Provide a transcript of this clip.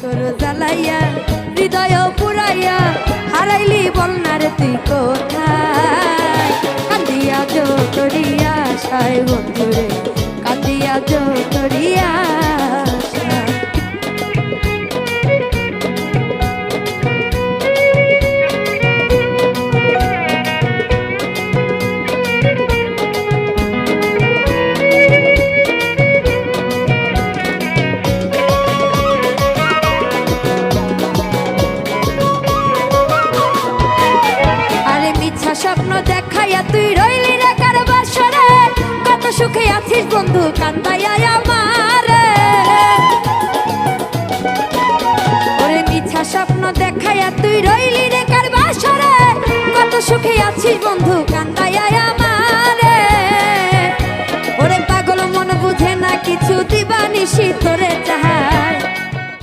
তোর জ্বালাইয়া হৃদয় পুরাইয়া হারাইলি বল না রে তুই কোথায় কান্দিয়া যো তোরিয়া আশায় বন্ধুরে কান্দিয়া যো তোরিয়া আশায়। স্বপ্ন দেখাইয়া তুই রইলি রে কার বাসরে কত সুখে আছিস বন্ধু কান্দাইয়া আমারে ওরে মিথ্যা স্বপ্ন দেখাইয়া তুই রইলি রে কার বাসরে কত সুখে আছিস বন্ধু